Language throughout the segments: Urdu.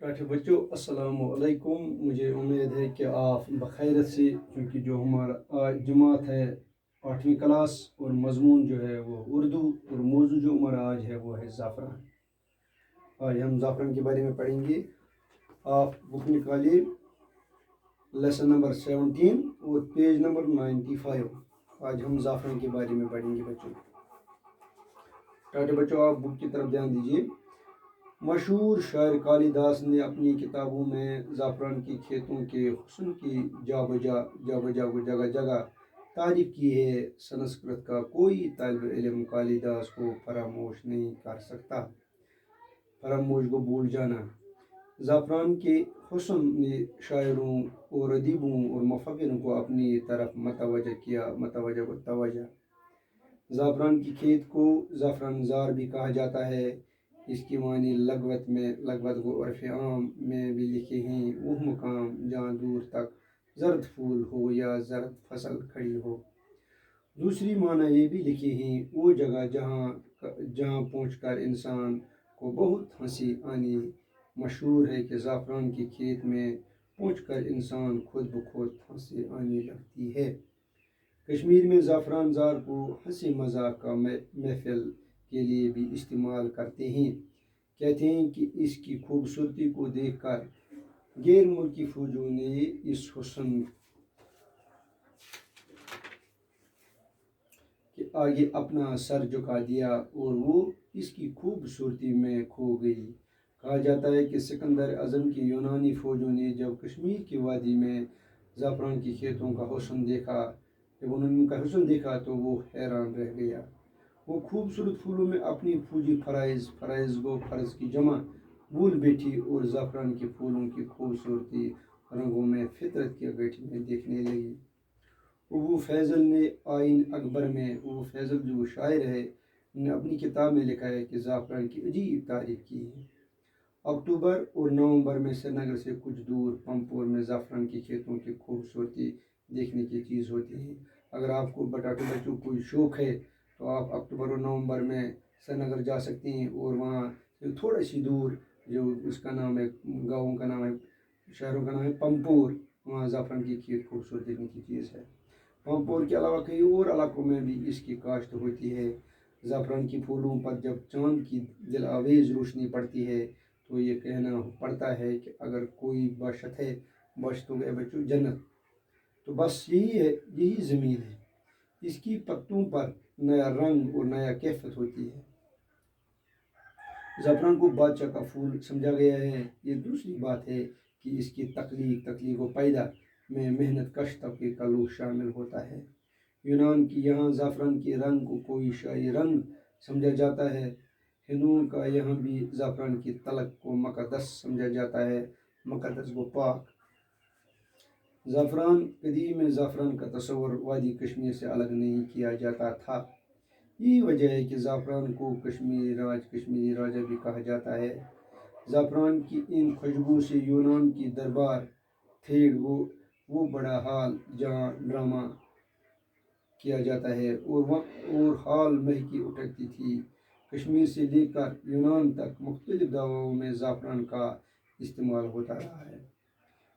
ڈاکٹر بچوں السلام علیکم. مجھے امید ہے کہ آپ بخیرت سے، کیونکہ جو ہمارا آج جماعت ہے 8ویں کلاس اور مضمون جو ہے وہ اردو، اور موضوع جو ہمارا آج ہے وہ ہے زعفران. آج ہم زعفران کے بارے میں پڑھیں گے. آپ بک نکالیے، لیسن نمبر 17 اور پیج نمبر 95. آج ہم زعفران کے بارے میں پڑھیں گے بچوں. ڈاکٹر بچوں آپ بک کی طرف دھیان دیجیے. مشہور شاعر کالی داس نے اپنی کتابوں میں زعفران کے کھیتوں کے حسن کی جگہ جگہ تعریف کی ہے. سنسکرت کا کوئی طالب علم کالی داس کو فراموش نہیں کر سکتا. فراموش کو بھول جانا. زعفران کے حسن نے شاعروں اور ادیبوں اور مفکروں کو اپنی طرف متوجہ. زعفران کے کھیت کو زعفران زار بھی کہا جاتا ہے. اس کی معنی لغوت و عرف عام میں بھی لکھے ہیں. وہ مقام جہاں دور تک زرد پھول ہو یا زرد فصل کھڑی ہو. دوسری معنی یہ بھی لکھی ہیں وہ جگہ جہاں پہنچ کر انسان کو بہت ہنسی آنی. مشہور ہے کہ زعفران کے کھیت میں پہنچ کر انسان خود بخود ہنسی آنے لگتی ہے. کشمیر میں زعفران زار کو ہنسی مذاق کا محفل کے لیے بھی استعمال کرتے ہیں. کہتے ہیں کہ اس کی خوبصورتی کو دیکھ کر غیر ملکی فوجیوں نے اس حسن کے آگے اپنا سر جھکا دیا اور وہ اس کی خوبصورتی میں کھو گئی. کہا جاتا ہے کہ سکندر اعظم کی یونانی فوجوں نے جب کشمیر کی وادی میں زعفران کے کھیتوں کا حسن دیکھا تو وہ حیران رہ گیا. وہ خوبصورت پھولوں میں اپنی فوجی فرائض کی جمع بھول بیٹھی اور زعفران کے پھولوں کی خوبصورتی رنگوں میں فطرت کے گٹھ میں دیکھنے لگی. ابو فیضل نے آئین اکبر میں، ابو فیضل جو شاعر ہے نے اپنی کتاب میں لکھا ہے کہ زعفران کی عجیب تعریف کی ہے. اکتوبر اور نومبر میں سری نگر سے کچھ دور پمپور میں زعفران کے کھیتوں کی خوبصورتی دیکھنے کی چیز ہوتی ہے. اگر آپ کو بچوں کوئی شوق ہے تو آپ اکتوبر اور نومبر میں سری نگر جا سکتے ہیں، اور وہاں تھوڑا سی دور جو اس کا نام ہے، گاؤں کا نام ہے، شہروں کا نام ہے پمپور. وہاں زعفران کی کھیت خوبصورت دیکھنے کی چیز ہے. پمپور کے علاوہ کئی اور علاقوں میں بھی اس کی کاشت ہوتی ہے. زعفران کی پھولوں پر جب چاند کی دل آویز روشنی پڑتی ہے تو یہ کہنا پڑتا ہے کہ اگر کوئی باشت تو گئے بچوں جنت. تو بس یہی زمین ہے. اس کی پتوں پر نیا رنگ اور نیا کیفیت ہوتی ہے. زعفران کو بادشاہ کا پھول سمجھا گیا ہے. یہ دوسری بات ہے کہ اس کی تخلیق و پیدا میں محنت کش طبقے کا لوگ شامل ہوتا ہے. یونان کی یہاں زعفران کے رنگ کو کوئی شاہی رنگ سمجھا جاتا ہے. ہندوؤں کا یہاں بھی زعفران کی تلک کو مقدس سمجھا جاتا ہے، مقدس و پاک. قدیم میں زعفران کا تصور وادی کشمیر سے الگ نہیں کیا جاتا تھا. یہی وجہ ہے کہ زعفران کو کشمیری راجا بھی کہا جاتا ہے. زعفران کی ان خوشبو سے یونان کی دربار تھیٹ وہ بڑا ہال جہاں ڈرامہ کیا جاتا ہے اور ہال مہکی اٹھتی تھی. کشمیر سے لے کر یونان تک مختلف دعووں میں زعفران کا استعمال ہوتا رہا ہے.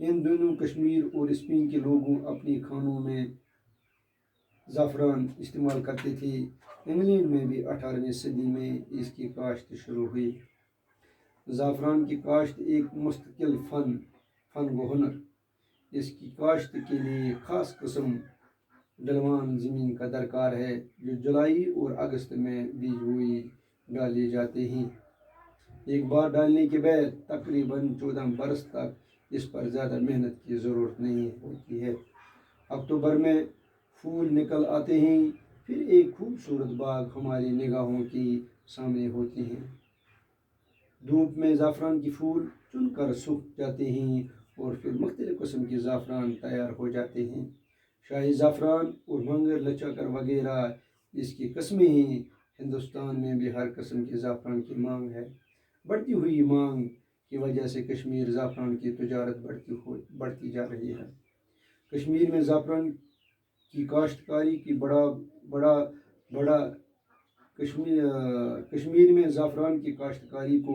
ان دنوں کشمیر اور اسپین کے لوگوں اپنی کھانوں میں زعفران استعمال کرتے تھے. انگلینڈ میں بھی 18ویں صدی میں اس کی کاشت شروع ہوئی. زعفران کی کاشت ایک مستقل فن و ہنر. اس کی کاشت کے لیے خاص قسم ڈھلوان زمین کا درکار ہے جو جولائی اور اگست میں بیج بوئی ڈالے جاتے ہیں. ایک بار ڈالنے کے بعد تقریباً 14 برس تک اس پر زیادہ محنت کی ضرورت نہیں ہوتی ہے. اکتوبر میں پھول نکل آتے ہیں، پھر ایک خوبصورت باغ ہماری نگاہوں کے سامنے ہوتے ہیں. دھوپ میں زعفران کے پھول چن کر سوکھ جاتے ہیں اور پھر مختلف قسم کے زعفران تیار ہو جاتے ہیں. شاہی زعفران اور منگر لچکر وغیرہ اس کی قسمیں ہیں. ہندوستان میں بھی ہر قسم کے زعفران کی مانگ ہے. بڑھتی ہوئی مانگ کی وجہ سے کشمیر زعفران کی تجارت بڑھتی جا رہی ہے. کشمیر میں زعفران کی کاشتکاری کی کشمیر میں زعفران کی کاشتکاری کو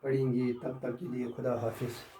پڑھیں گے، تب تک کے لیے خدا حافظ۔